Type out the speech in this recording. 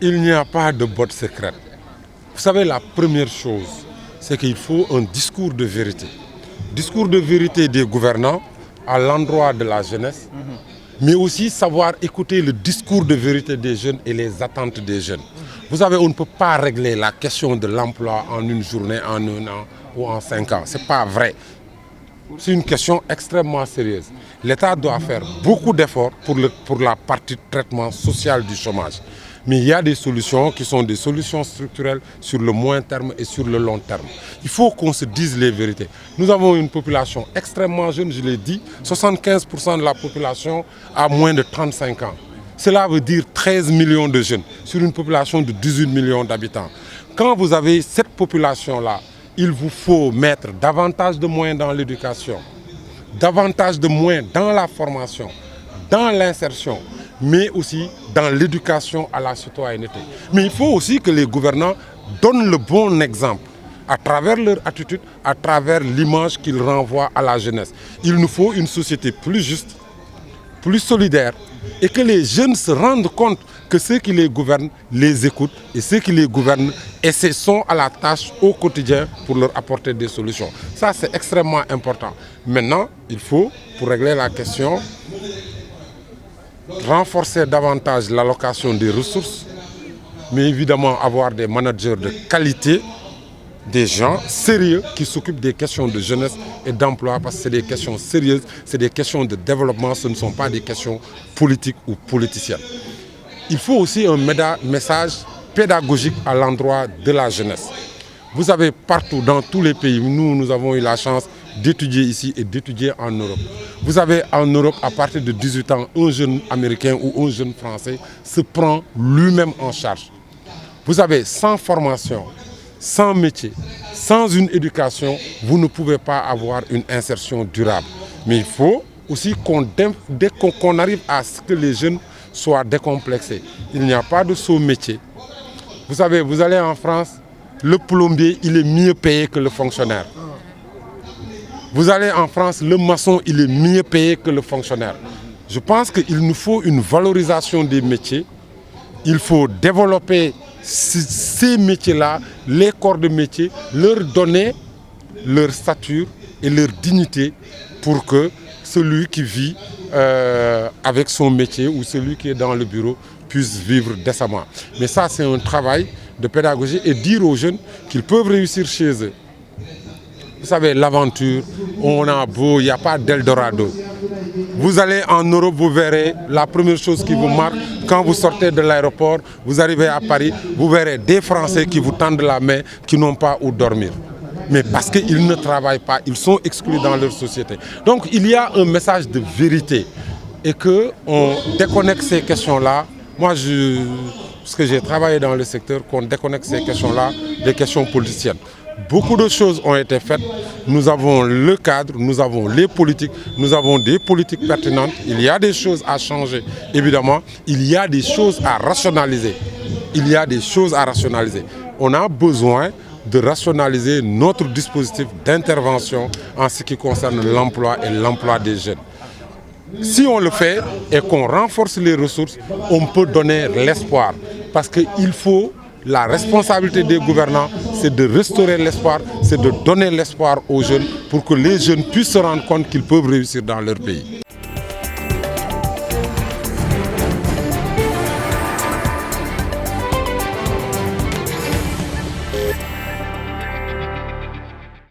Il n'y a pas de botte secrète. Vous savez, la première chose, c'est qu'il faut un discours de vérité. Discours de vérité des gouvernants à l'endroit de la jeunesse, mais aussi savoir écouter le discours de vérité des jeunes et les attentes des jeunes. Vous savez, on ne peut pas régler la question de l'emploi en une journée, en un an ou en 5 ans. Ce n'est pas vrai. C'est une question extrêmement sérieuse. L'État doit faire beaucoup d'efforts pour la partie traitement social du chômage. Mais il y a des solutions qui sont des solutions structurelles sur le moyen terme et sur le long terme. Il faut qu'on se dise les vérités. Nous avons une population extrêmement jeune, je l'ai dit, 75% de la population a moins de 35 ans. Cela veut dire 13 millions de jeunes sur une population de 18 millions d'habitants. Quand vous avez cette population-là, il vous faut mettre davantage de moyens dans l'éducation, davantage de moyens dans la formation, dans l'insertion, mais aussi dans l'éducation à la citoyenneté. Mais il faut aussi que les gouvernants donnent le bon exemple à travers leur attitude, à travers l'image qu'ils renvoient à la jeunesse. Il nous faut une société plus juste, plus solidaire, et que les jeunes se rendent compte que ceux qui les gouvernent les écoutent et ceux qui les gouvernent sont à la tâche au quotidien pour leur apporter des solutions. Ça, c'est extrêmement important. Maintenant, il faut, pour régler la question, renforcer davantage l'allocation des ressources, mais évidemment avoir des managers de qualité, des gens sérieux qui s'occupent des questions de jeunesse et d'emploi, parce que c'est des questions sérieuses, c'est des questions de développement, ce ne sont pas des questions politiques ou politiciennes. Il faut aussi un message pédagogique à l'endroit de la jeunesse. Vous avez partout, dans tous les pays, nous avons eu la chance d'étudier ici et d'étudier en Europe. Vous avez en Europe, à partir de 18 ans, un jeune américain ou un jeune français se prend lui-même en charge. Vous avez sans formation, sans métier, sans une éducation, vous ne pouvez pas avoir une insertion durable. Mais il faut aussi qu'on arrive à ce que les jeunes soient décomplexés. Il n'y a pas de sot métier. Vous savez, vous allez en France, le plombier, il est mieux payé que le fonctionnaire. Vous allez en France, le maçon, il est mieux payé que le fonctionnaire. Je pense qu'il nous faut une valorisation des métiers. Il faut développer ces métiers-là, les corps de métier, leur donner leur stature et leur dignité pour que celui qui vit avec son métier ou celui qui est dans le bureau puisse vivre décemment. Mais ça, c'est un travail de pédagogie et dire aux jeunes qu'ils peuvent réussir chez eux. Vous savez, l'aventure, on a beau, il n'y a pas d'Eldorado. Vous allez en Europe, vous verrez la première chose qui vous marque, quand vous sortez de l'aéroport, vous arrivez à Paris, vous verrez des Français qui vous tendent la main, qui n'ont pas où dormir. Mais parce qu'ils ne travaillent pas, ils sont exclus dans leur société. Donc il y a un message de vérité et qu'on déconnecte ces questions-là. Moi, parce que j'ai travaillé dans le secteur, qu'on déconnecte ces questions-là des questions politiciennes. Beaucoup de choses ont été faites. Nous avons le cadre, nous avons les politiques, nous avons des politiques pertinentes. Il y a des choses à changer, évidemment. Il y a des choses à rationaliser. On a besoin de rationaliser notre dispositif d'intervention en ce qui concerne l'emploi et l'emploi des jeunes. Si on le fait et qu'on renforce les ressources, on peut donner l'espoir. Parce qu'il faut... La responsabilité des gouvernants, c'est de restaurer l'espoir, c'est de donner l'espoir aux jeunes pour que les jeunes puissent se rendre compte qu'ils peuvent réussir dans leur pays.